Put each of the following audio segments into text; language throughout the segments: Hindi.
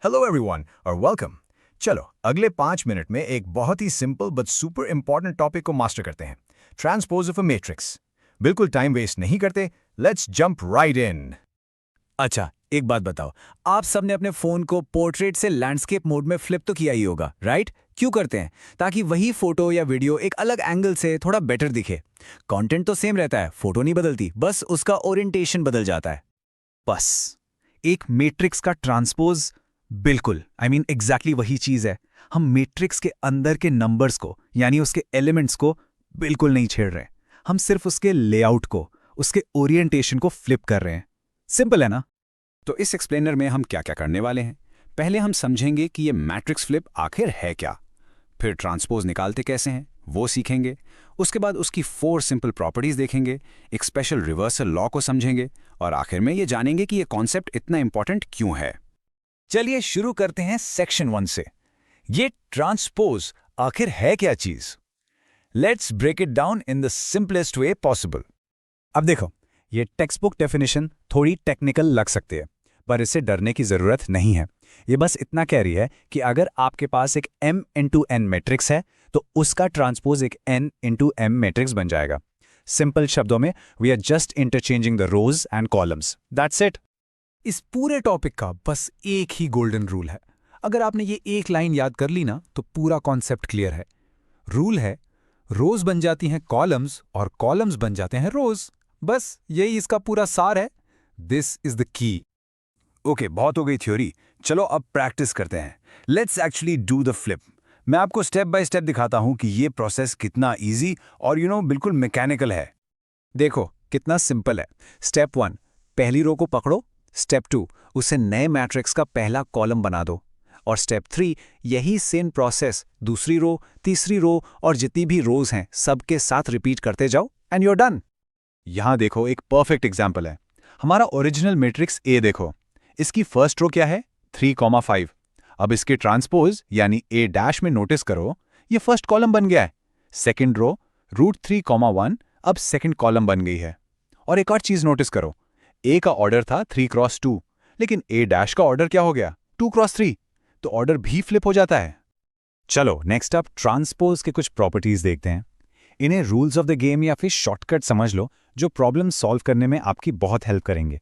हेलो एवरीवन और वेलकम। चलो अगले 5 मिनट में एक बहुत ही simple but super important topic को मास्टर करते हैं, ट्रांसपोज ऑफ अ मैट्रिक्स। बिल्कुल टाइम वेस्ट नहीं करते, लेट्स जंप राइट इन। अच्छा, एक बात बताओ। आप सबने अपने फोन को पोर्ट्रेट से लैंडस्केप मोड में फ्लिप तो किया ही होगा, राइट? क्यों करते हैं? ताकि वही फोटो या वीडियो एक अलग एंगल से थोड़ा बेटर दिखे। कंटेंट तो सेम रहता है, फोटो नहीं बदलती, बस उसका ओरिएंटेशन बदल जाता है। बस एक मैट्रिक्स का ट्रांसपोज बिल्कुल एग्जैक्टली वही चीज है। हम मैट्रिक्स के अंदर के नंबर्स को यानी उसके एलिमेंट्स को बिल्कुल नहीं छेड़ रहे। हम सिर्फ उसके लेआउट को, उसके ओरिएंटेशन को फ्लिप कर रहे हैं। सिंपल है ना? तो इस एक्सप्लेनर में हम क्या क्या करने वाले हैं। पहले हम समझेंगे कि ये मैट्रिक्स फ्लिप आखिर है क्या, फिर ट्रांसपोज निकालते कैसे हैं वो सीखेंगे। उसके बाद उसकी 4 सिंपल प्रॉपर्टीज देखेंगे, एक स्पेशल रिवर्सल लॉ को समझेंगे और आखिर में ये जानेंगे कि ये कॉन्सेप्ट इतना इंपॉर्टेंट क्यों है। चलिए शुरू करते हैं सेक्शन 1 से। ये ट्रांसपोज आखिर है क्या चीज? Let's break it down in the simplest way possible. अब देखो, ये टेक्स्ट बुक डेफिनेशन थोड़ी टेक्निकल लग सकती है, पर इससे डरने की जरूरत नहीं है। ये बस इतना कह रही है कि अगर आपके पास एक m इंटू n मैट्रिक्स है तो उसका ट्रांसपोज एक n इंटू m मैट्रिक्स बन जाएगा। सिंपल शब्दों में, we are just interchanging the rows and columns, that's it. इस पूरे टॉपिक का बस एक ही गोल्डन रूल है। अगर आपने ये एक लाइन याद कर ली ना, तो पूरा कॉन्सेप्ट क्लियर है। रूल है, रोज बन जाती हैं कॉलम्स और कॉलम्स बन जाते हैं रोज। बस यही इसका पूरा सार है। This is the key. Okay, बहुत हो गई थ्योरी, चलो अब प्रैक्टिस करते हैं। Let's actually do the flip. मैं आपको स्टेप बाय स्टेप दिखाता हूं कि ये प्रोसेस कितना इजी और बिल्कुल मैकेनिकल है। देखो कितना सिंपल है। स्टेप 1, पहली रो को पकड़ो। स्टेप 2, उसे नए मैट्रिक्स का पहला कॉलम बना दो। और स्टेप 3, यही सेम प्रोसेस दूसरी रो, तीसरी रो और जितनी भी रोज हैं सबके साथ रिपीट करते जाओ एंड यू आर डन। यहां देखो एक परफेक्ट एग्जांपल है। हमारा ओरिजिनल मैट्रिक्स ए देखो, इसकी फर्स्ट रो क्या है? 3,5। अब इसके ट्रांसपोज यानी ए डैश में नोटिस करो, ये फर्स्ट कॉलम बन गया है। सेकंड रो √3,1 अब सेकंड कॉलम बन गई है। और एक और चीज नोटिस करो, ए का ऑर्डर था 3x2, लेकिन ए डैश का ऑर्डर क्या हो गया? 2x3, तो ऑर्डर भी फ्लिप हो जाता है। चलो नेक्स्ट अप ट्रांसपोज के कुछ प्रॉपर्टीज देखते हैं। इन्हें रूल्स ऑफ द गेम या फिर शॉर्टकट समझ लो, जो प्रॉब्लम सॉल्व करने में आपकी बहुत हेल्प करेंगे।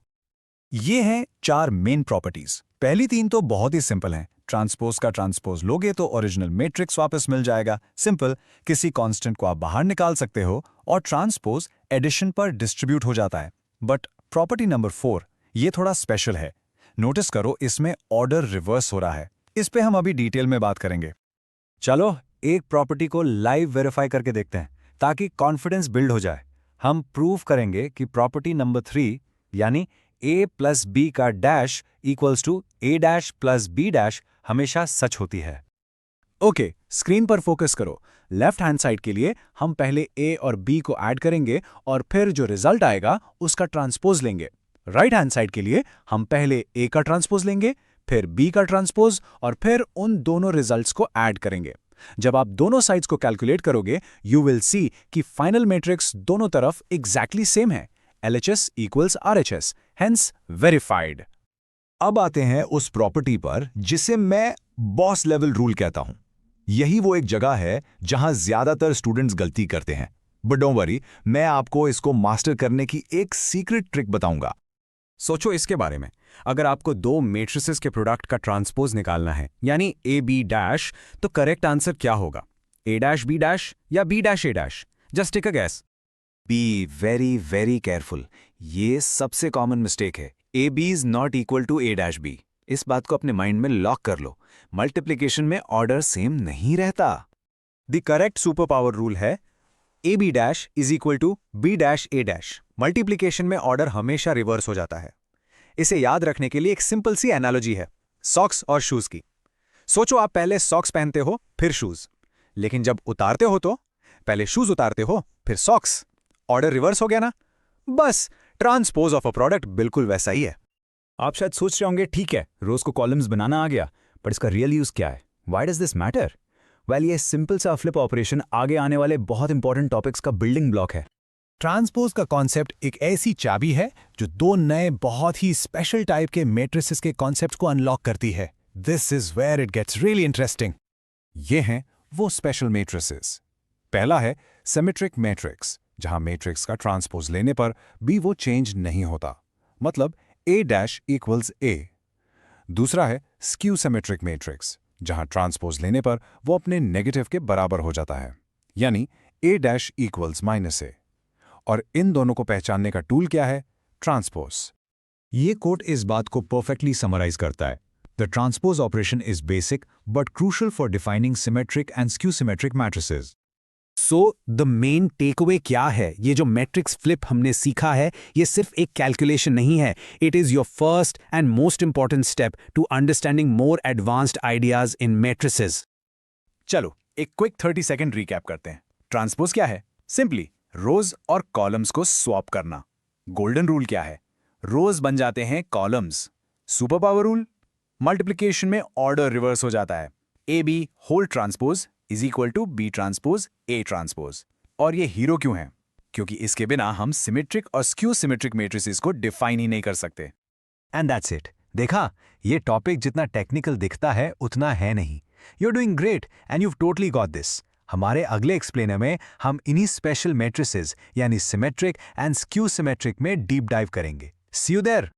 ये हैं 4 मेन प्रॉपर्टीज। पहली 3 तो बहुत ही सिंपल हैं। ट्रांसपोज का ट्रांसपोज लोगे तो ओरिजिनल मैट्रिक्स वापस मिल जाएगा। सिंपल, किसी कांस्टेंट को आप बाहर निकाल सकते हो और ट्रांसपोज एडिशन पर डिस्ट्रीब्यूट हो जाता है। बट प्रॉपर्टी नंबर 4, ये थोड़ा स्पेशल है। नोटिस करो, इसमें ऑर्डर रिवर्स हो रहा है। इस पे हम अभी डिटेल में बात करेंगे। चलो एक प्रॉपर्टी को लाइव वेरीफाई करके देखते हैं ताकि कॉन्फिडेंस बिल्ड हो जाए। हम प्रूव करेंगे कि प्रॉपर्टी नंबर 3 यानी a प्लस बी का dash equals to a dash plus b dash हमेशा सच होती है। ओके, स्क्रीन पर फोकस करो। लेफ्ट हैंड साइड के लिए हम पहले a और b को ऐड करेंगे और फिर जो रिजल्ट आएगा उसका ट्रांसपोज लेंगे। राइट हैंड साइड के लिए हम पहले a का ट्रांसपोज लेंगे, फिर b का ट्रांसपोज और फिर उन दोनों रिजल्ट्स को ऐड करेंगे। जब आप दोनों साइड्स को कैलकुलेट करोगे, यू विल सी कि फाइनल मैट्रिक्स दोनों तरफ एग्जैक्टली सेम है। LHS equals RHS, hence verified. अब आते हैं उस प्रॉपर्टी पर जिसे मैं बॉस लेवल रूल कहता हूं। यही वो एक जगह है जहां ज्यादातर स्टूडेंट्स गलती करते हैं। बट डोंट वरी, मैं आपको इसको मास्टर करने की एक सीक्रेट ट्रिक बताऊंगा। सोचो इसके बारे में, अगर आपको 2 मैट्रिसेस के प्रोडक्ट का ट्रांसपोज निकालना है यानी ए बी डैश, तो करेक्ट आंसर क्या होगा? ए डैश बी डैश या B dash A dash? Just take a guess. Be very very careful, ये सबसे कॉमन मिस्टेक है। A B is not equal to A dash B. इस बात को अपने माइंड में लॉक कर लो। मल्टीप्लिकेशन में ऑर्डर सेम नहीं रहता। The correct super power rule है A B dash is equal to B dash A dash. Multiplication में ऑर्डर हमेशा रिवर्स हो जाता है। इसे याद रखने के लिए एक सिंपल सी एनालॉजी है, सॉक्स और शूज की। सोचो आप पहले सॉक्स पहनते हो फिर शूज, लेकिन जब उतारते हो तो पहले शूज उतारते हो फिर सॉक्स। ऑर्डर रिवर्स हो गया ना? बस ट्रांसपोज ऑफ अ प्रोडक्ट बिल्कुल वैसा ही है। आप शायद सोच रहे होंगे, ठीक है रोज को कॉलम्स बनाना आ गया, पर इसका रियल यूज क्या है? Why does this matter? Well, ये सिंपल सा फ्लिप ऑपरेशन आगे आने वाले बहुत इंपॉर्टेंट टॉपिक्स का बिल्डिंग ब्लॉक है। ट्रांसपोज का कॉन्सेप्ट एक ऐसी चाबी है जो 2 नए बहुत ही स्पेशल टाइप के मैट्रिसेस के कॉन्सेप्ट को अनलॉक करती है। This is where it gets really interesting. ये हैं वो स्पेशल मैट्रिसेस। पहला है सिमेट्रिक मैट्रिक्स, जहां मैट्रिक्स का ट्रांसपोज लेने पर भी वो चेंज नहीं होता, मतलब A' इक्वल्स A। दूसरा है स्क्यू सिमेट्रिक मैट्रिक्स, जहां ट्रांसपोज लेने पर वो अपने नेगेटिव के बराबर हो जाता है, यानी A' इक्वल्स -A। और इन दोनों को पहचानने का टूल क्या है? ट्रांसपोज। ये कोट इस बात को परफेक्टली समराइज करता है। The transpose operation is basic but crucial for defining symmetric and skew symmetric matrices. So the main takeaway क्या है? ये जो मैट्रिक्स फ्लिप हमने सीखा है, ये सिर्फ एक कैलकुलेशन नहीं है। It is your first and most important step to understanding more advanced ideas in matrices. चलो एक क्विक 30 सेकंड रिकैप करते हैं। ट्रांसपोज क्या है? सिंपली रोज और कॉलम्स को स्वैप करना। गोल्डन रूल क्या है? रोज बन जाते हैं columns. Super power rule, multiplication में ऑर्डर रिवर्स हो जाता है। A B whole transpose is equal to B transpose A transpose. और ये हीरो क्यों है? क्योंकि इसके बिना हम सिमेट्रिक और स्क्यू सिमेट्रिक मैट्रिसेस को डिफाइन ही नहीं कर सकते। And that's it. देखा, ये टॉपिक जितना टेक्निकल दिखता है उतना है नहीं। You are doing great and you totally got this. हमारे अगले एक्सप्लेनर में हम इन्हीं स्पेशल मैट्रिसेस यानी सिमेट्रिक एंड स्क्यू सिमेट्रिक में डीप डाइव करेंगे। See you there.